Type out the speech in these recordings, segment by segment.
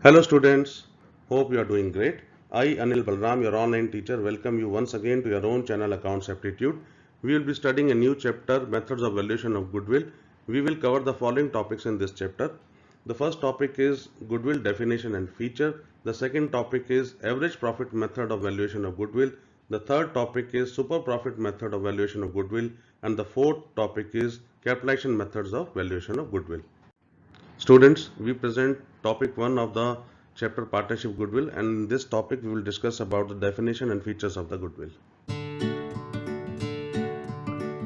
Hello students, hope you are doing great. I Anil Balram, your online teacher, welcome you once again to your own channel Accounts Aptitude. We will be studying a new chapter, Methods of Valuation of Goodwill. We will cover the following topics in this chapter. The first topic is Goodwill definition and feature. The second topic is Average profit method of valuation of goodwill. The third topic is Super profit method of valuation of goodwill. And the fourth topic is Capitalization methods of valuation of goodwill. Students, we present topic 1 of the chapter Partnership Goodwill, and in this topic we will discuss about the definition and features of the goodwill.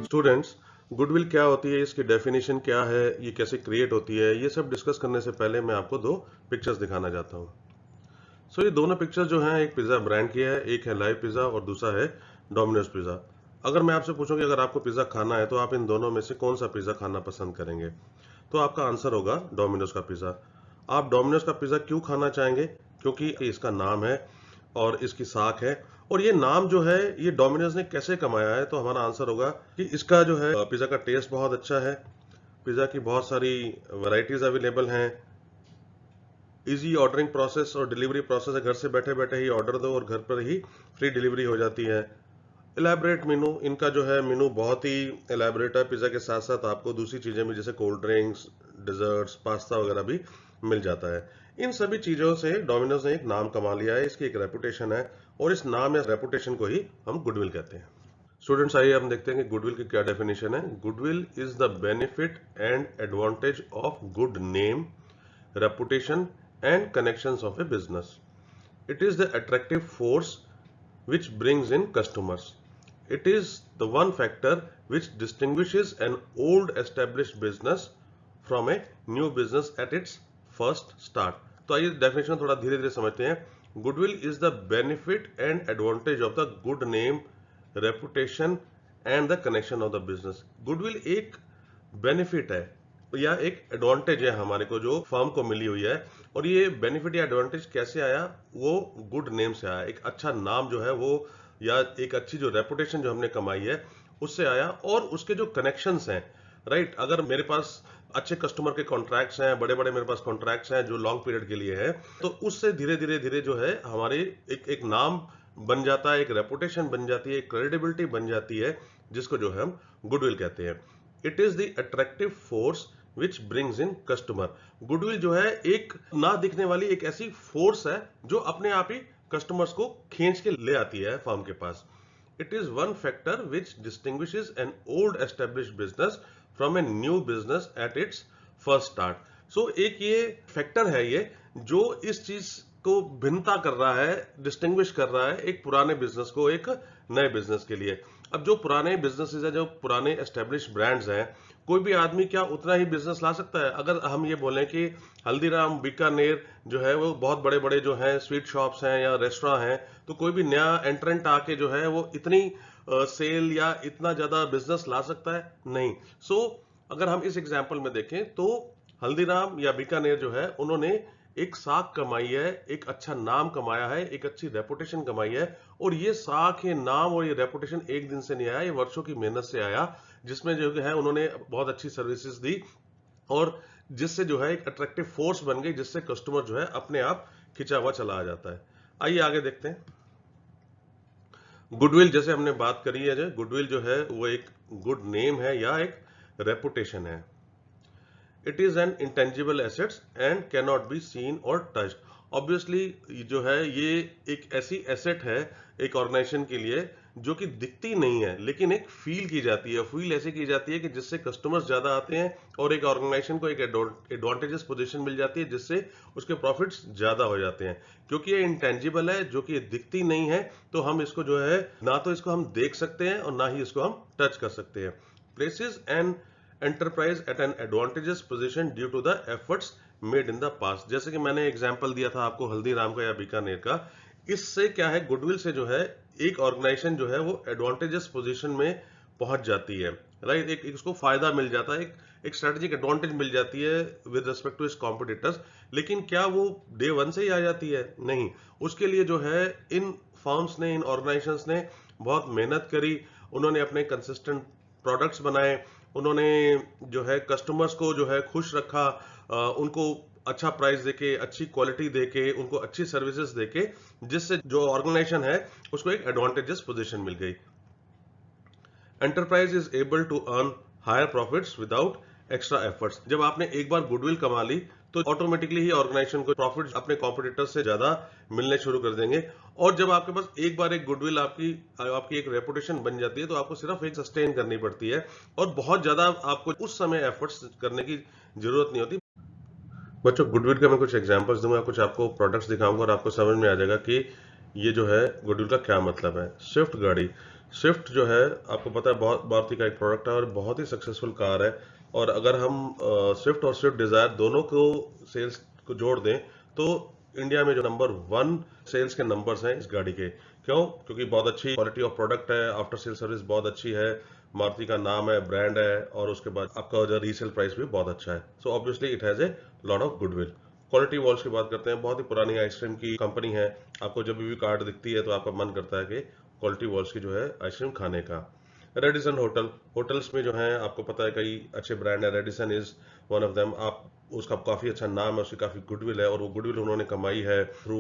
Students, goodwill क्या होती है, इसकी definition क्या है, ये कैसे create होती है, ये सब डिस्कस करने से पहले मैं आपको दो पिक्चर्स दिखाना चाहता हूँ। ये दोनों पिक्चर्स जो हैं, एक पिज़्ज़ा ब्रांड की है, एक है लाइव पिज़्ज़ा और दूसरा है डोमिनोज पिज़्ज़ा। अगर मैं आपसे पूछूं कि अगर आपको पिज़्ज़ा खाना है तो आप इन दोनों में से कौन सा पिज़्ज़ा खाना पसंद करेंगे, तो आपका आंसर होगा डोमिनोज का पिज़्ज़ा। आप डोमिनोज का पिज़्ज़ा क्यों खाना चाहेंगे? क्योंकि इसका नाम है और इसकी साख है, और ये नाम जो है ये डोमिनोज ने कैसे कमाया है, तो हमारा आंसर होगा कि इसका जो है पिज़्ज़ा का टेस्ट बहुत अच्छा है, पिज़्ज़ा की बहुत सारी वैरायटीज अवेलेबल हैं, इजी ऑर्डरिंग प्रोसेस और डिलीवरी प्रोसेस है, घर से बैठे बैठे ही ऑर्डर दो और घर पर ही फ्री डिलीवरी हो जाती है। एलैबोरेट मेनू, इनका जो है मेनू बहुत ही एलैबोरेट है। पिज़्ज़ा के साथ साथ आपको दूसरी चीज़ें भी जैसे कोल्ड ड्रिंक्स, डिजर्ट्स, पास्ता वगैरह भी मिल जाता है। इन सभी चीज़ों से डोमिनोज ने एक नाम कमा लिया है, इसकी एक रेपुटेशन है, और इस नाम या रेपुटेशन को ही हम गुडविल कहते हैं। स्टूडेंट्स, आइए हम देखते हैं कि गुडविल की क्या डेफिनेशन है। Goodwill is the benefit and advantage of good name, reputation and connections of a business. It is the attractive force which brings in customers. It is the one factor which distinguishes an old established business from a new business at its first start. तो आइए definition थोड़ा धीरे धीरे समझते हैं। Goodwill is the benefit and advantage of the good name, reputation and the connection of the business. Goodwill एक benefit है या एक एडवांटेज है हमारे को, जो फर्म को मिली हुई है, और ये बेनिफिट या एडवांटेज कैसे आया? वो गुड नेम से आया। एक अच्छा नाम जो है वो, या एक अच्छी जो रेपुटेशन जो हमने कमाई है उससे आया, और उसके जो कनेक्शंस हैं, राइट। अगर मेरे पास अच्छे कस्टमर के कॉन्ट्रैक्ट्स हैं, बड़े बड़े मेरे पास कॉन्ट्रैक्ट्स हैं जो लॉन्ग पीरियड के लिए है, तो उससे धीरे धीरे धीरे जो है हमारे एक नाम बन जाता है, एक रेपुटेशन बन जाती है, एक क्रेडिबिलिटी बन जाती है, जिसको जो है हम गुडविल कहते हैं। It is the attractive force which brings in customer. Goodwill जो है एक ना दिखने वाली एक ऐसी फोर्स है जो अपने आप ही कस्टमर्स को खींच के ले आती है फर्म के पास। It is one factor which distinguishes an old established business from a new business at its first start. सो एक ये फैक्टर है ये जो इस चीज को भिन्नता कर रहा है, डिस्टिंग्विश कर रहा है एक पुराने बिजनेस को एक नए बिजनेस के लिए। अब जो पुराने बिजनेसेस है, जो पुराने एस्टेब्लिश ब्रांड्स हैं, कोई भी आदमी क्या उतना ही बिजनेस ला सकता है? अगर हम ये बोलें कि हल्दीराम, बीकानेर जो है वो बहुत बड़े बड़े जो हैं स्वीट शॉप्स हैं या रेस्टोरेंट हैं, तो कोई भी नया एंट्रेंट आके जो है वो इतनी सेल या इतना ज्यादा बिजनेस ला सकता है? नहीं। अगर हम इस एग्जाम्पल में देखें तो हल्दीराम या बीकानेर जो है उन्होंने एक साख कमाई है, एक अच्छा नाम कमाया है, एक अच्छी रेपुटेशन कमाई है, और ये साख, ये नाम और ये रेपुटेशन एक दिन से नहीं आया, ये वर्षों की मेहनत से आया, जिसमें जो है उन्होंने बहुत अच्छी सर्विसेज दी, और जिससे जो है एक अट्रैक्टिव फोर्स बन गई, जिससे कस्टमर जो है अपने आप खिंचा हुआ चला आ जाता है। आइए आगे देखते हैं। गुडविल, जैसे हमने बात करी है, जो गुडविल जो है वो एक गुड नेम है या एक रेपुटेशन है। It is an intangible assets and can not be seen और टच्ड। ऑब्वियसली जो है ये एक ऐसी एसेट है एक ऑर्गेनाइजेशन के लिए जो कि दिखती नहीं है, लेकिन एक फील की जाती है। फील ऐसे की जाती है कि जिससे कस्टमर्स ज्यादा आते हैं और एक ऑर्गेनाइजेशन को एक एडवांटेजेस पोजीशन मिल जाती है, जिससे उसके प्रॉफिट्स ज्यादा हो जाते हैं। क्योंकि ये इंटेंजिबल है, जो कि दिखती नहीं है, तो हम इसको जो है ना तो इसको हम देख सकते हैं और ना ही इसको हम टच कर सकते हैं। Places and enterprise at an advantages position due to the efforts made in the past. जैसे कि मैंने एग्जांपल दिया था आपको हल्दीराम का या बीकानेर का। इससे क्या है, गुडविल से जो है एक ऑर्गेनाइजेशन जो है वो एडवांटेजेस पोजीशन में पहुंच जाती है, राइट। एक इसको फायदा मिल जाता है, एक स्ट्रेटेजिक एडवांटेज मिल जाती है विद रिस्पेक्ट टू इस कॉम्पिटिटर्स। लेकिन क्या वो डे वन से ही आ जाती है? नहीं। उसके लिए जो है इन फर्म्स ने, इन ऑर्गेनाइजेशंस ने बहुत मेहनत करी, उन्होंने अपने कंसिस्टेंट प्रोडक्ट्स बनाए, उन्होंने जो है कस्टमर्स को जो है खुश रखा, उनको अच्छा प्राइस देके, अच्छी क्वालिटी देके, उनको अच्छी सर्विसेज देके, जिससे जो ऑर्गेनाइजेशन है उसको एक एडवांटेजेस पोजीशन मिल गई। Enterprise is able to earn higher profits without extra efforts. जब आपने एक बार गुडविल कमा ली तो ऑटोमेटिकली ही ऑर्गेनाइजेशन को प्रॉफिट अपने कॉम्पिटिटर्स से ज्यादा मिलने शुरू कर देंगे। और जब आपके पास एक बार एक गुडविल आपकी एक रेपुटेशन बन जाती है तो आपको सिर्फ एक सस्टेन करनी पड़ती है और बहुत ज्यादा आपको उस समय एफर्ट्स करने की जरूरत नहीं होती। बच्चों, गुडविल का मैं कुछ एग्जांपल्स दूंगा, कुछ आपको प्रोडक्ट्स दिखाऊंगा और आपको समझ में आ जाएगा कि ये जो है गुडविल का क्या मतलब है। स्विफ्ट गाड़ी, स्विफ्ट जो है आपको पता है बहुत मारुति का एक प्रोडक्ट है और बहुत ही सक्सेसफुल कार है। और अगर हम स्विफ्ट और स्विफ्ट डिजायर दोनों को सेल्स को जोड़ दें तो इंडिया में जो नंबर 1 सेल्स के नंबर्स हैं इस गाड़ी के। क्यों? क्योंकि बहुत अच्छी क्वालिटी ऑफ प्रोडक्ट है, आफ्टर सेल सर्विस बहुत अच्छी है, मारुति का नाम है, ब्रांड है, और उसके बाद आपका जो रीसेल प्राइस भी बहुत अच्छा है। So obviously it has a lot of goodwill. Quality walls की बात करते हैं, बहुत ही पुरानी आइसक्रीम की कंपनी है। आपको जब भी कार्ड दिखती है तो आपका मन करता है कि क्वालिटी वॉल्स की जो है आइसक्रीम खाने का। रेडिसन होटल, होटल्स में जो है आपको पता है कई अच्छे ब्रांड है, Radisson is one of them. आप उसका काफी अच्छा नाम है, उसकी काफी गुडविल है और वो गुडविल उन्होंने कमाई है थ्रू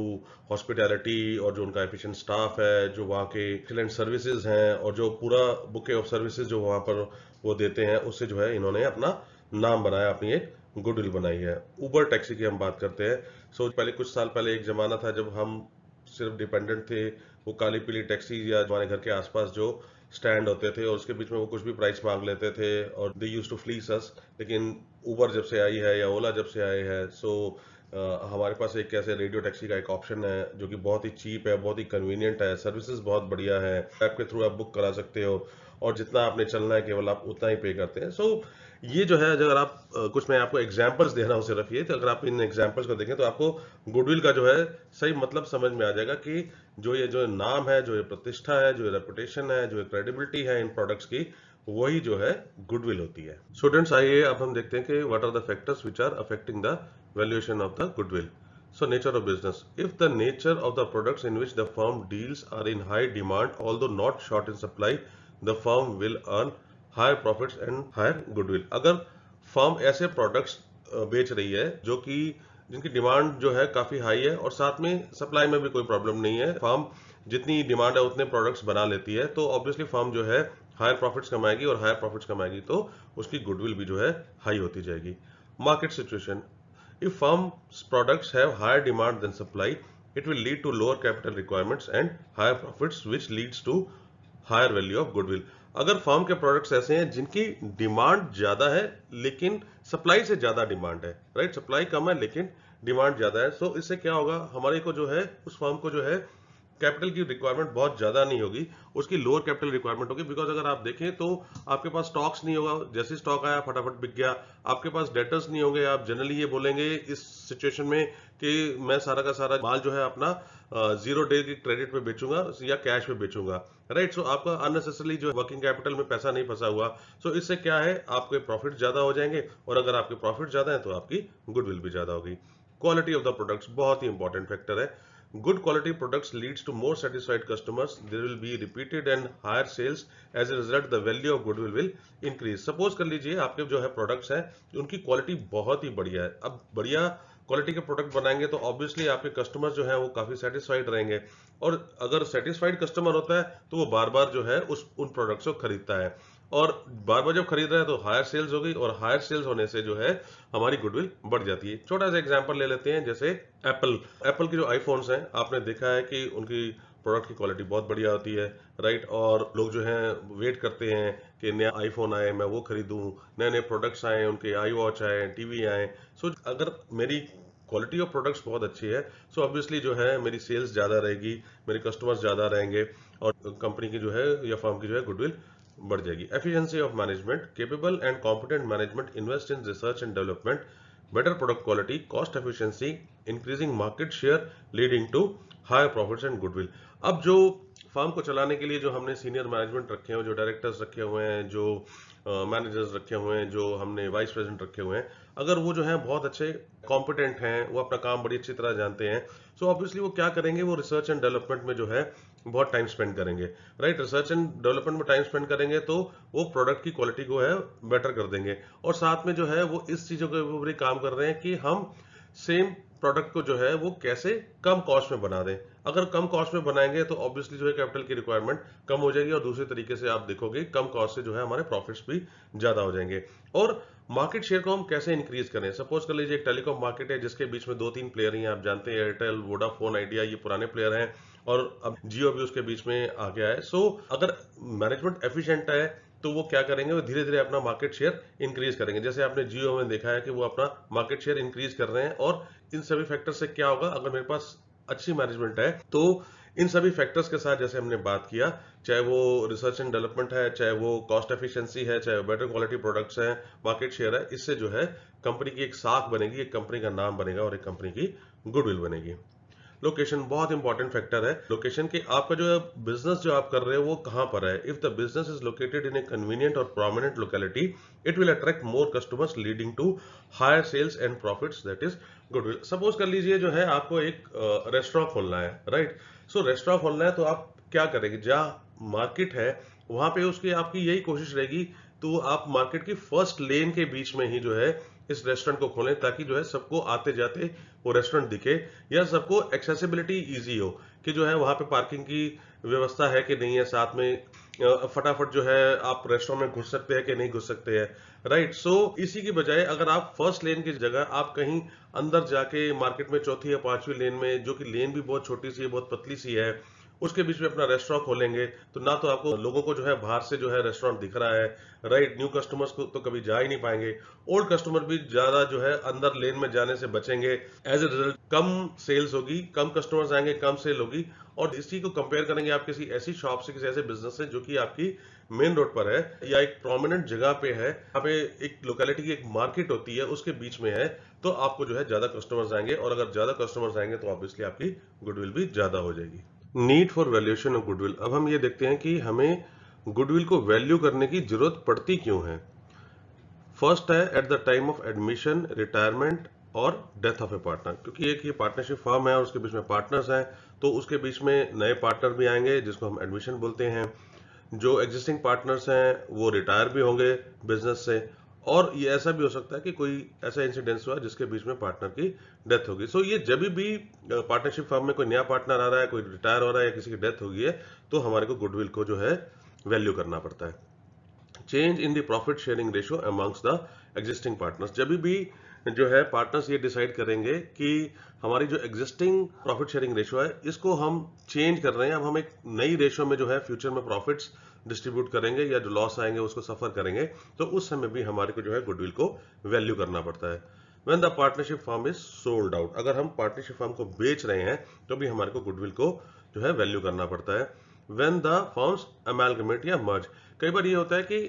हॉस्पिटैलिटी और जो उनका एफिशिएंट स्टाफ है, जो वहाँ के एक्सीलेंट सर्विसेज हैं और जो पूरा बुके ऑफ सर्विसेज जो वहाँ पर वो देते हैं, उससे जो है इन्होंने अपना नाम बनाया, अपनी एक गुडविल बनाई है। उबर टैक्सी की हम बात करते हैं। सो पहले कुछ साल पहले एक जमाना था जब हम सिर्फ डिपेंडेंट थे, वो काली पीली टैक्सी या हमारे घर के आसपास जो स्टैंड होते थे और उसके बीच में वो कुछ भी प्राइस मांग लेते थे और दे यूज्ड टू फ्लीस अस। लेकिन उबर जब से आई है या ओला जब से आए हैं, सो हमारे पास एक ऐसे रेडियो टैक्सी का एक ऑप्शन है जो कि बहुत ही चीप है, बहुत ही कन्वीनियंट है, सर्विसेज बहुत बढ़िया है, ऐप के थ्रू आप बुक करा सकते हो और जितना आपने चलना है केवल आप उतना ही पे करते हैं। सो ये जो है, अगर आप कुछ मैं आपको एग्जांपल्स दे रहा हूँ सिर्फ ये, तो अगर आप इन एग्जांपल्स को देखें तो आपको गुडविल का जो है सही मतलब समझ में आ जाएगा कि जो नाम है, जो ये प्रतिष्ठा है, जो ये रेपुटेशन है, जो क्रेडिबिलिटी है इन प्रोडक्ट्स की, वही जो है गुडविल होती है। स्टूडेंट्स, आइए अब हम देखते हैं कि what are the factors which are affecting the valuation of the goodwill. So nature of business. If the nature of the products in which the firm deals are in high demand, although not short in supply, the firm will earn higher profits and higher goodwill. अगर firm ऐसे products बेच रही है जो कि जिनकी demand जो है काफी हाई है और साथ में सप्लाई में भी कोई प्रॉब्लम नहीं है, फर्म जितनी डिमांड है उतने प्रोडक्ट्स बना लेती है, तो ऑब्वियसली फर्म जो है हायर प्रॉफिट्स कमाएगी और हायर प्रॉफिट्स कमाएगी तो उसकी गुडविल भी जो है हाई होती जाएगी। Market situation, if firm's products have higher demand than supply, it will lead to lower capital requirements and higher profits, which leads to higher value of goodwill. अगर firm के products ऐसे हैं जिनकी डिमांड ज्यादा है लेकिन सप्लाई से ज्यादा डिमांड है, राइट, सप्लाई कम है लेकिन डिमांड ज्यादा है, सो इससे क्या होगा, हमारे को जो है उस फर्म को जो है कैपिटल की रिक्वायरमेंट बहुत ज्यादा नहीं होगी, उसकी लोअर कैपिटल रिक्वायरमेंट होगी। बिकॉज अगर आप देखें तो आपके पास स्टॉक्स नहीं होगा, जैसे स्टॉक आया फटाफट बिक गया, आपके पास डेटर्स नहीं होंगे, आप जनरली ये बोलेंगे इस सिचुएशन में कि मैं सारा का सारा माल जो है अपना 0 डे की क्रेडिट पे बेचूंगा या कैश पे बेचूंगा, राइट। सो आपका अननेसेसरली जो वर्किंग कैपिटल में पैसा नहीं फंसा हुआ, सो इससे क्या है, आपके प्रॉफिट ज्यादा हो जाएंगे और अगर आपके प्रॉफिट ज्यादा है तो आपकी गुडविल भी ज्यादा होगी। क्वालिटी ऑफ द प्रोडक्ट्स बहुत ही इंपॉर्टेंट फैक्टर है। Good quality products leads to more satisfied customers. There will be repeated and higher sales. As a result, the value of goodwill will increase. Suppose कर लीजिए आपके जो है products हैं उनकी quality बहुत ही बढ़िया है। अब बढ़िया क्वालिटी के प्रोडक्ट बनाएंगे तो ऑब्वियसली आपके कस्टमर्स जो है वो काफी सेटिस्फाइड रहेंगे और अगर सेटिस्फाइड कस्टमर होता है तो वो बार बार जो है उन प्रोडक्ट्स को खरीदता है और बार बार जब खरीद रहा है तो हायर सेल्स होगी और हायर सेल्स होने से जो है हमारी गुडविल बढ़ जाती है। छोटा सा एग्जांपल ले लेते हैं, जैसे एप्पल के जो आईफोन्स हैं, आपने देखा है कि उनकी प्रोडक्ट की क्वालिटी बहुत बढ़िया होती है, राइट, और लोग जो हैं वेट करते हैं कि नया आईफोन आए, मैं वो खरीदूं, नए नए प्रोडक्ट्स आए, उनके आई वॉच आए, टीवी आए। सो अगर मेरी क्वालिटी ऑफ प्रोडक्ट्स बहुत अच्छी है सो ऑब्वियसली जो है मेरी सेल्स ज्यादा रहेगी, मेरे कस्टमर्स ज्यादा रहेंगे और कंपनी की जो है या फर्म की जो है गुडविल बढ़ जाएगी। Efficiency of management, capable and competent management invest in research and development, better product quality, cost efficiency, increasing market share leading to higher profits and goodwill. अब जो फर्म को चलाने के लिए जो हमने सीनियर मैनेजमेंट रखे हैं, जो डायरेक्टर्स रखे हुए हैं, जो मैनेजर्स रखे हुए हैं, जो हमने वाइस प्रेसिडेंट रखे हुए हैं, अगर वो जो है बहुत अच्छे कॉम्पिटेंट हैं, वो अपना काम बड़ी अच्छी तरह जानते हैं, सो ऑब्वियसली वो क्या करेंगे, वो रिसर्च एंड डेवलपमेंट में जो है बहुत टाइम स्पेंड करेंगे, राइट। रिसर्च एंड डेवलपमेंट में टाइम स्पेंड करेंगे तो वो प्रोडक्ट की क्वालिटी को है बेटर कर देंगे और साथ में जो है वो इस चीजों के ऊपर काम कर रहे हैं कि हम सेम प्रोडक्ट को जो है वो कैसे कम कॉस्ट में बना दें। अगर कम कॉस्ट में बनाएंगे तो ऑब्वियसली जो है कैपिटल की रिक्वायरमेंट कम हो जाएगी, और दूसरे तरीके से आप देखोगे कम कॉस्ट से जो है हमारे प्रॉफिट्स भी ज्यादा हो जाएंगे। और मार्केट शेयर को हम कैसे इंक्रीज करें। सपोज कर लीजिए एक टेलीकॉम मार्केट है जिसके बीच में 2-3 प्लेयर ही हैं, आप जानते हैं एयरटेल, वोडाफोन, आइडिया, ये पुराने प्लेयर हैं, और अब जियो भी उसके बीच में आ गया है। सो अगर मैनेजमेंट एफिशिएंट है तो वो क्या करेंगे, वो धीरे धीरे अपना मार्केट शेयर इंक्रीज करेंगे। जैसे आपने जियो में देखा है कि वो अपना मार्केट शेयर इंक्रीज कर रहे हैं। और इन सभी फैक्टर से क्या होगा, अगर मेरे पास अच्छी मैनेजमेंट है तो इन सभी फैक्टर्स के साथ जैसे हमने बात किया, चाहे वो रिसर्च एंड डेवलपमेंट है, चाहे वो कॉस्ट एफिशिएंसी है, चाहे बेटर क्वालिटी प्रोडक्ट्स हैं, मार्केट शेयर है, इससे जो है कंपनी की एक साख बनेगी, एक कंपनी का नाम बनेगा और एक कंपनी की गुडविल बनेगी। लोकेशन बहुत इंपॉर्टेंट फैक्टर है। लोकेशन के आपका जो है बिजनेस जो आप कर रहे हो वो कहां पर है। If the business is located in a convenient और prominent locality, it will attract more customers leading to higher sales and profits, that is goodwill. Suppose कर लीजिए जो है आपको एक रेस्टोरेंट खोलना है, राइट। सो रेस्टोरेंट खोलना है तो आप क्या करेंगे, जहां मार्केट है वहां पे उसकी आपकी यही कोशिश रहेगी, तो आप मार्केट की फर्स्ट लेन के बीच में ही जो है इस रेस्टोरेंट को खोलें, ताकि जो है सबको आते जाते वो रेस्टोरेंट दिखे, या सबको एक्सेसिबिलिटी इजी हो कि जो है वहां पे पार्किंग की व्यवस्था है कि नहीं है, साथ में फटाफट जो है आप रेस्टोरेंट में घुस सकते हैं कि नहीं घुस सकते हैं, राइट। सो इसी की बजाय अगर आप फर्स्ट लेन की जगह आप कहीं अंदर जाके मार्केट में चौथी या पांचवी लेन में, जो कि लेन भी बहुत छोटी सी है, बहुत पतली सी है, उसके बीच में अपना रेस्टोरेंट खोलेंगे, तो ना तो आपको लोगों को जो है बाहर से जो है रेस्टोरेंट दिख रहा है, राइट। न्यू कस्टमर्स को तो कभी जा ही नहीं पाएंगे, ओल्ड कस्टमर भी ज्यादा जो है अंदर लेन में जाने से बचेंगे। एज ए रिजल्ट कम सेल्स होगी, कम कस्टमर्स आएंगे, कम सेल होगी। और इसी को कंपेयर करेंगे आप किसी ऐसी शॉप से, किसी ऐसे बिजनेस से जो कि आपकी मेन रोड पर है या एक प्रोमिनेंट जगह पे है, यहाँ पे एक लोकेलिटी की एक मार्केट होती है उसके बीच में है, तो आपको जो है ज्यादा कस्टमर्स आएंगे, और अगर ज्यादा कस्टमर्स आएंगे तो ऑब्वियसली आपकी गुडविल भी ज्यादा हो जाएगी। Need for valuation of goodwill. अब हम ये देखते हैं कि हमें गुडविल को वैल्यू करने की जरूरत पड़ती क्यों है। फर्स्ट है at the time of admission, retirement और डेथ ऑफ ए पार्टनर। क्योंकि एक ये पार्टनरशिप फर्म है और उसके बीच में पार्टनर्स हैं, तो उसके बीच में नए पार्टनर भी आएंगे जिसको हम एडमिशन बोलते हैं। जो एग्जिस्टिंग पार्टनर्स हैं वो रिटायर भी होंगे बिजनेस से, और ये ऐसा भी हो सकता है कि कोई ऐसा इंसिडेंस हुआ जिसके बीच में पार्टनर की डेथ होगी। सो ये जब भी पार्टनरशिप फर्म में कोई नया पार्टनर आ रहा है, कोई रिटायर हो रहा है या किसी की डेथ होगी है, तो हमारे को गुडविल को जो है वैल्यू करना पड़ता है। Change in the profit sharing ratio amongst the existing partners. जब भी जो है पार्टनर्स ये डिसाइड करेंगे कि हमारी जो एग्जिस्टिंग प्रॉफिट शेयरिंग रेशियो है इसको हम चेंज कर रहे हैं, अब हम एक नई रेशियो में जो है फ्यूचर में प्रॉफिट्स डिस्ट्रीब्यूट करेंगे या जो लॉस आएंगे उसको सफर करेंगे, तो उस समय भी हमारे को जो है गुडविल को वैल्यू करना पड़ता है। When the partnership firm is sold out, अगर हम पार्टनरशिप फर्म को बेच रहे हैं तो भी हमारे को गुडविल को जो है वैल्यू करना पड़ता है। व्हेन द फर्म्स अमेलगमेट या मर्ज, कई बार ये होता है कि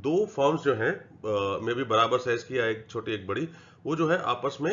दो फर्म्स जो हैं मे भी बराबर साइज की या एक छोटी एक बड़ी, वो जो है आपस में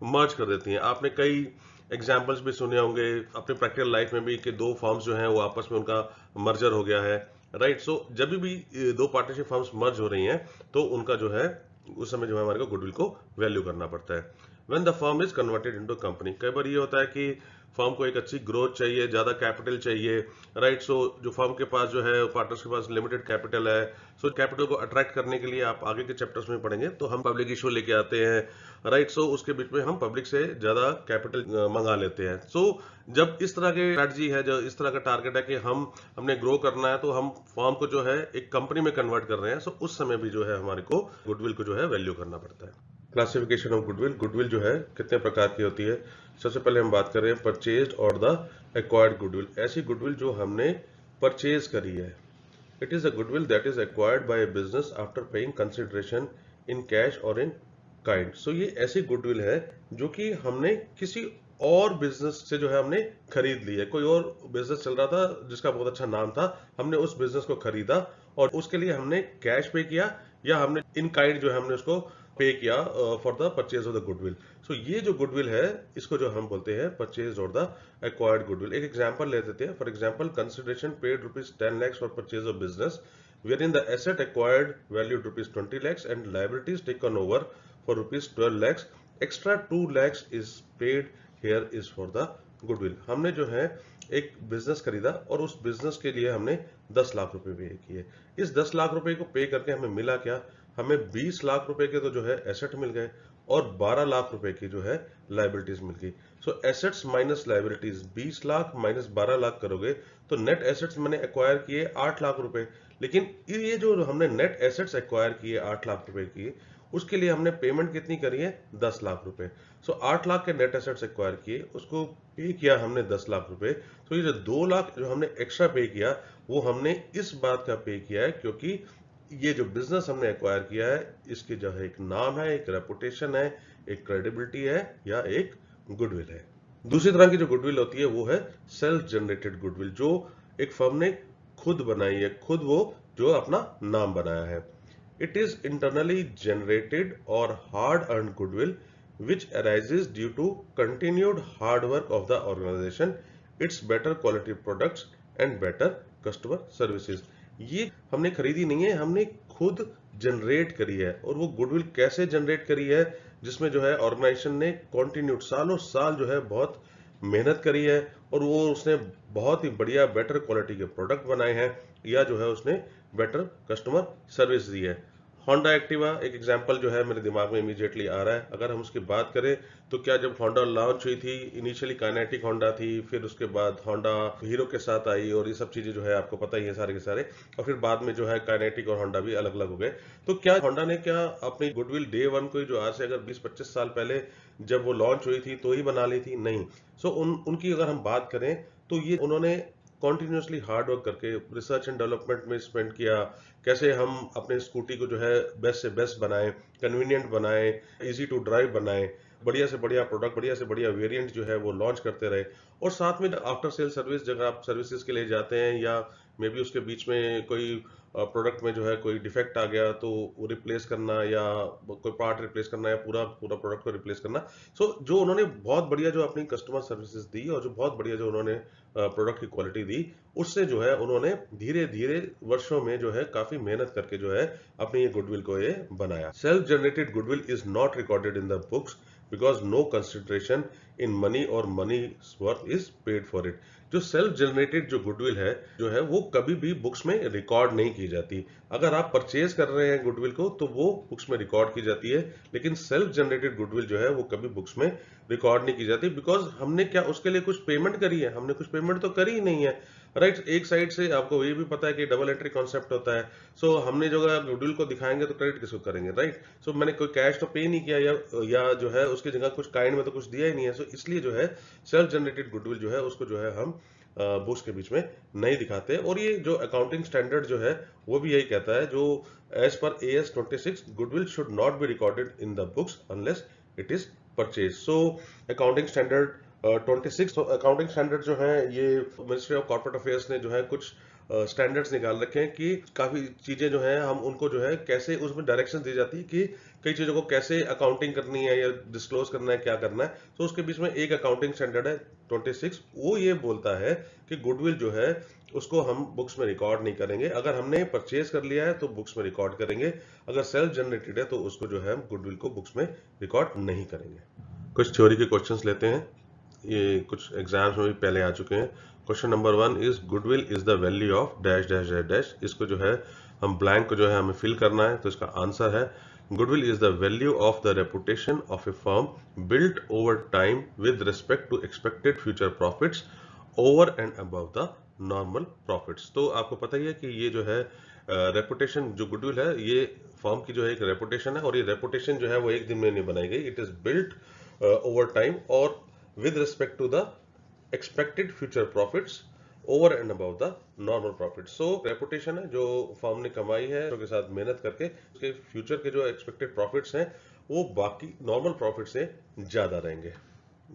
मर्ज कर देती हैं। आपने कई एग्जाम्पल्स भी सुने होंगे अपने प्रैक्टिकल लाइफ में भी कि दो फर्म्स जो हैं वो आपस में उनका मर्जर हो गया है, राइट। सो जब भी दो पार्टनरशिप फर्म्स मर्ज हो रही हैं तो उनका जो है उस समय जो है हमारे को गुडविल को वैल्यू करना पड़ता है। When the firm is converted into company, कई बार ये होता है कि फर्म को एक अच्छी ग्रोथ चाहिए, ज्यादा कैपिटल चाहिए, राइट। सो जो फर्म के पास जो है पार्टनर्स के पास लिमिटेड कैपिटल है, सो कैपिटल को अट्रैक्ट करने के लिए आप आगे के चैप्टर्स में पढ़ेंगे तो हम पब्लिक इशू लेके आते हैं, राइट। सो उसके बीच में हम पब्लिक से ज्यादा कैपिटल मंगा लेते हैं। सो जब इस तरह के स्ट्रेटजी है, जो इस तरह का टारगेट है कि हमने ग्रो करना है, तो हम फर्म को जो है एक कंपनी में कन्वर्ट कर रहे हैं, सो उस समय भी जो है हमारे को गुडविल को जो है वैल्यू करना पड़ता है। क्लासिफिकेशन ऑफ गुडविल, गुडविल जो है कितने प्रकार की होती है। सबसे पहले हम बात कर रहे हैं परचेज्ड और द एक्वायर्ड गुडविल। ऐसी गुडविल जो हमने परचेज करी है। It is a goodwill that is acquired by a business after paying consideration in cash और इन काइंड। सो ये ऐसी गुडविल है जो कि हमने किसी और बिजनेस से जो है हमने खरीद ली है। कोई और बिजनेस चल रहा था जिसका बहुत अच्छा नाम था, हमने उस बिजनेस को खरीदा और उसके लिए हमने कैश पे किया या हमने इन काइंड जो है हमने उसको पे किया for the purchase of the goodwill. So ये जो गुडविल है इसको जो हम बोलते हैं परचेज और द एक्वायर्ड गुडविल। एक एग्जांपल ले लेते हैं। For example, consideration paid ₹10 lakhs for purchase of business, wherein the asset acquired valued ₹20 lakhs and liabilities taken over for ₹12 lakhs. Extra 2 lakhs is paid here is for the goodwill. हमने जो है एक business खरीदा और उस business के लिए हमने 10 लाख रुपए पे किए। इस 10 लाख रुपए को पे करके हमें मिला क्या, हमें 20 लाख रुपए के तो जो है एसेट मिल गए और 12 लाख रुपए की जो है लाइबिलिटीज मिल गई। So assets minus liabilities 20 lakh minus 12 lakh करोगे तो नेट एसेट्स मैंने एक्वायर किए 8 लाख रुपए। लेकिन ये जो हमने नेट एसेट्स एक्वायर किए 8 लाख रुपए की, उसके लिए हमने पेमेंट कितनी करी है 10 लाख रुपए। सो 8 लाख के नेट एसेट्स एक्वायर किए, उसको पे किया हमने 10 लाख रुपए। तो ये जो 2 लाख जो हमने एक्स्ट्रा पे किया वो हमने इस बात का पे किया है क्योंकि ये जो बिजनेस हमने एक्वायर किया है इसकी जो है एक नाम है, एक रेपुटेशन है, एक क्रेडिबिलिटी है या एक गुडविल है। दूसरी तरह की जो गुडविल होती है वो है सेल्फ जनरेटेड गुडविल, जो एक फर्म ने खुद बनाई है, खुद वो जो अपना नाम बनाया है। It is internally generated or hard-earned goodwill which arises due to continued hard work of the organization, its better quality products and better customer services। ये हमने खरीदी नहीं है, हमने खुद जनरेट करी है। और वो गुडविल कैसे जनरेट करी है, जिसमें जो है ऑर्गेनाइजेशन ने कंटिन्यूड सालों साल जो है बहुत मेहनत करी है और वो उसने बहुत ही बढ़िया बेटर क्वालिटी के प्रोडक्ट बनाए हैं या जो है उसने बेटर कस्टमर सर्विस दी है। होंडा एक्टिवा एक एग्जांपल जो है मेरे दिमाग में इमीडिएटली आ रहा है। अगर हम उसकी बात करें तो क्या जब होंडा लॉन्च हुई थी, इनिशियली काइनेटिक होंडा थी, फिर उसके बाद होंडा हीरो के साथ आई और ये सब चीजें जो है आपको पता ही है सारे के सारे, और फिर बाद में जो है काइनेटिक और होंडा भी अलग अलग हो गए। तो क्या होंडा ने क्या अपनी गुडविल डे वन को जो आज से अगर 20-25 साल पहले जब वो लॉन्च हुई थी तो ही बना ली थी? नहीं। सो उनकी अगर हम बात करें तो ये उन्होंने कॉन्टिन्यूसली हार्ड वर्क करके रिसर्च एंड डेवलपमेंट में स्पेंड किया, कैसे हम अपने स्कूटी को जो है बेस्ट से बेस्ट बनाएं, कन्वीनियंट बनाएं, इजी टू ड्राइव बनाएं, बढ़िया से बढ़िया प्रोडक्ट, बढ़िया से बढ़िया वेरिएंट जो है वो लॉन्च करते रहे। और साथ में आफ्टर सेल सर्विस, जब आप सर्विसेज के लिए जाते हैं या मे बी उसके बीच में कोई प्रोडक्ट में जो है कोई डिफेक्ट आ गया तो वो रिप्लेस करना या कोई पार्ट रिप्लेस करना या पूरा पूरा प्रोडक्ट को रिप्लेस करना। सो जो उन्होंने बहुत बढ़िया जो अपनी कस्टमर सर्विसेज दी और जो बहुत बढ़िया जो उन्होंने प्रोडक्ट की क्वालिटी दी, उससे जो है उन्होंने धीरे धीरे वर्षों में जो है काफी मेहनत करके जो है अपनी ये गुडविल को ये बनाया। Self generated goodwill is not recorded in the books because no consideration in money और money worth is paid for it. जो सेल्फ जनरेटेड जो गुडविल है जो है वो कभी भी बुक्स में रिकॉर्ड नहीं की जाती। अगर आप परचेज कर रहे हैं गुडविल को तो वो बुक्स में रिकॉर्ड की जाती है, लेकिन सेल्फ जनरेटेड गुडविल जो है वो कभी बुक्स में रिकॉर्ड नहीं की जाती। बिकॉज हमने क्या उसके लिए कुछ पेमेंट करी है? हमने कुछ पेमेंट तो करी ही नहीं है, राइट। एक साइड से आपको ये भी पता है कि डबल एंट्री कॉन्सेप्ट होता है। सो हमने जो गुडविल को दिखाएंगे तो क्रेडिट किसको करेंगे, राइट। सो मैंने कोई कैश तो पे नहीं किया या जो है उसकी जगह कुछ काइंड में तो कुछ दिया ही नहीं है। सो इसलिए जो है सेल्फ जनरेटेड गुडविल जो है उसको जो है हम बुक्स के बीच में नहीं दिखाते। और ये जो अकाउंटिंग स्टैंडर्ड जो है वो भी यही कहता है, जो as per AS 26 goodwill should not be recorded in the books unless it is purchase. So accounting standard 26 accounting standard जो है ये मिनिस्ट्री ऑफ कॉर्पोरेट अफेयर्स ने जो है कुछ स्टैंडर्ड्स निकाल रखे हैं कि काफी चीजें जो है हम उनको जो है कैसे उसमें डायरेक्शन दी जाती है कि कई चीजों को कैसे अकाउंटिंग करनी है या डिस्क्लोज करना है, क्या करना है। तो उसके बीच में एक अकाउंटिंग स्टैंडर्ड है 26, वो ये बोलता है कि गुडविल जो है उसको हम बुक्स में रिकॉर्ड नहीं करेंगे। अगर हमने परचेज कर लिया है तो बुक्स में रिकॉर्ड करेंगे, अगर सेल्फ जनरेटेड है तो उसको जो है हम गुडविल को बुक्स में रिकॉर्ड नहीं करेंगे। कुछ थ्योरी के क्वेश्चंस लेते हैं, ये कुछ एग्जाम्स में भी पहले आ चुके हैं। Question number 1 is goodwill is the value of dash dash dash dash. इसको जो है हम ब्लैंक को जो है हमें फिल करना है, तो इसका आंसर है goodwill is the value of the reputation of a firm built over time with respect to expected future profits over and above the normal profits. तो आपको पता ही है कि ये जो है रेपुटेशन जो गुडविल है ये फर्म की जो है एक रेपुटेशन है, और ये रेपुटेशन जो है वो एक दिन में नहीं बनाई गई। It is built over time और with respect to the expected future profits over and above the normal profits। so reputation है जो फर्म ने कमाई है के साथ मेहनत करके, उसके फ्यूचर के जो एक्सपेक्टेड प्रॉफिट्स हैं वो बाकी नॉर्मल प्रॉफिट से ज्यादा रहेंगे।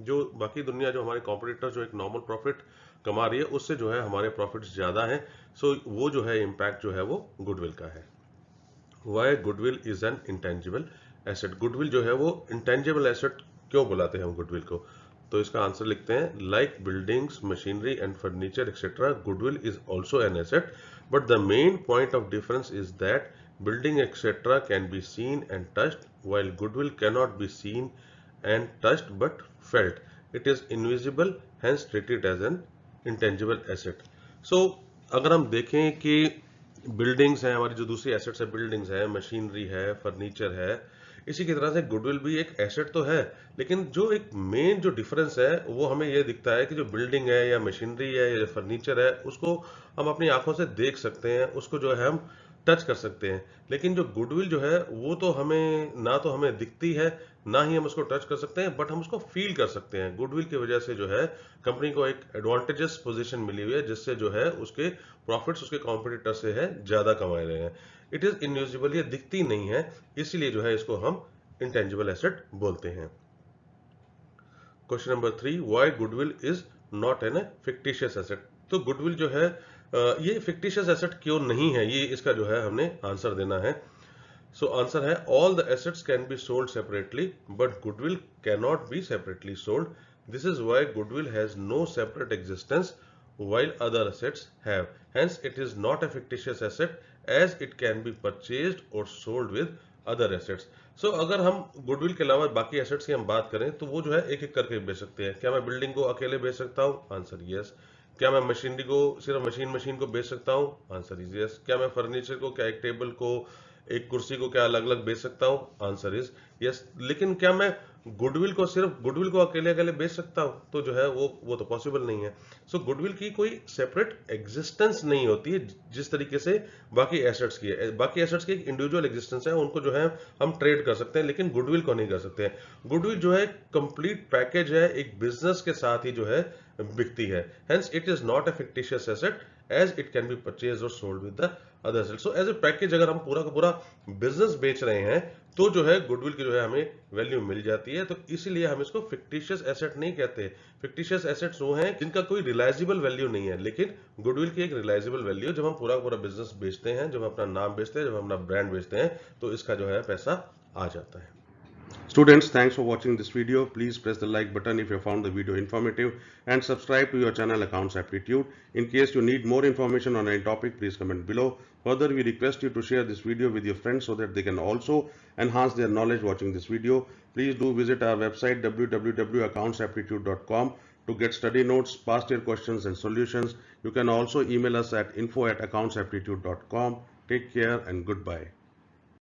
जो बाकी दुनिया जो हमारे कॉम्पिटिटर जो एक नॉर्मल प्रॉफिट कमा रही है उससे जो है हमारे प्रॉफिट्स ज्यादा हैं। सो वो जो है इम्पैक्ट जो है वो गुडविल का है। Why goodwill is an intangible asset. Goodwill जो है वो इंटेंजिबल एसेट क्यों बुलाते हैं हम गुडविल को? तो इसका आंसर लिखते हैं like buildings, machinery and furniture etcetera, goodwill is also an asset, but the main point of difference is that building etcetera can be seen and touched while goodwill cannot be seen and touched but felt. It is invisible, hence treated as an intangible asset. So अगर हम देखें कि buildings हैं, हमारी जो दूसरी assets है, buildings है, मशीनरी है, फर्नीचर है, इसी की तरह से गुडविल भी एक एसेट तो है, लेकिन जो एक मेन जो डिफरेंस है वो हमें ये दिखता है कि जो बिल्डिंग है या मशीनरी है या फर्नीचर है उसको हम अपनी आंखों से देख सकते हैं, उसको जो है हम टच कर सकते हैं। लेकिन जो गुडविल जो है वो तो हमें ना तो हमें दिखती है, ना ही हम उसको टच कर सकते हैं, बट हम उसको फील कर सकते हैं। गुडविल की वजह से जो है कंपनी को एक एडवांटेजेस पोजीशन मिली हुई है, जिससे जो है उसके प्रॉफिट्स उसके कॉम्पिटिटर से है ज्यादा कमा रहे हैं। इट इज इनयूजिबल, ये दिखती नहीं है, इसीलिए जो है इसको हम इंटेंजिबल एसेट बोलते हैं। Question number 3, why goodwill is not an fictitious asset. तो गुडविल जो है ये फिक्टिशियस एसेट क्यों नहीं है, ये इसका जो है हमने आंसर देना है। सो आंसर है all the assets can be sold separately but goodwill can not be separately sold. This is why goodwill has no separate existence while other assets have. Hence, it is not a fictitious asset as it can be purchased or sold with other assets. So, अगर हम goodwill के अलावा बाकी assets की हम बात करें तो वो जो है एक एक करके बेच सकते हैं। क्या मैं बिल्डिंग को अकेले बेच सकता हूँ? Answer yes. क्या मैं मशीनरी को सिर्फ मशीन को बेच सकता हूँ? Answer is yes. क्या मैं फर्नीचर को, क्या एक टेबल को, एक कुर्सी को क्या अलग अलग बेच सकता हूँ? Answer is yes. लेकिन क्या मैं गुडविल को सिर्फ गुडविल को अकेले अकेले बेच सकता हूँ? तो जो है वो तो पॉसिबल नहीं है। सो गुडविल की कोई सेपरेट एग्जिस्टेंस नहीं होती है जिस तरीके से बाकी एसेट्स की है। बाकी एसेट्स की एक इंडिविजुअल एग्जिस्टेंस है, उनको जो है हम ट्रेड कर सकते हैं, लेकिन गुडविल को नहीं कर सकते हैं। गुडविल जो है कंप्लीट पैकेज है, एक बिजनेस के साथ ही जो है बिकती है। Hence it is not a fictitious asset as it can be purchase और sold with the other asset. So as a package अगर हम पूरा का पूरा बिजनेस बेच रहे हैं तो जो है गुडविल की जो है हमें वैल्यू मिल जाती है। तो इसीलिए हम इसको फिक्टिशियस एसेट नहीं कहते। फिक्टिशियस एसेट्स वो हैं जिनका कोई रिलायजेबल वैल्यू नहीं है, लेकिन गुडविल की एक रिलायजेबल वैल्यू, जब हम पूरा पूरा बिजनेस बेचते हैं, जब हम अपना नाम बेचते हैं, जब हम अपना ब्रांड बेचते हैं, तो इसका जो है पैसा आ जाता है। Students, thanks for watching this video. Please press the like button if you found the video informative and subscribe to your channel Accounts Aptitude. In case you need more information on any topic, please comment below. Further, we request you to share this video with your friends so that they can also enhance their knowledge watching this video. Please do visit our website www.accountsaptitude.com to get study notes, past year questions and solutions. You can also email us at info@accountsaptitude.com. Take care and goodbye.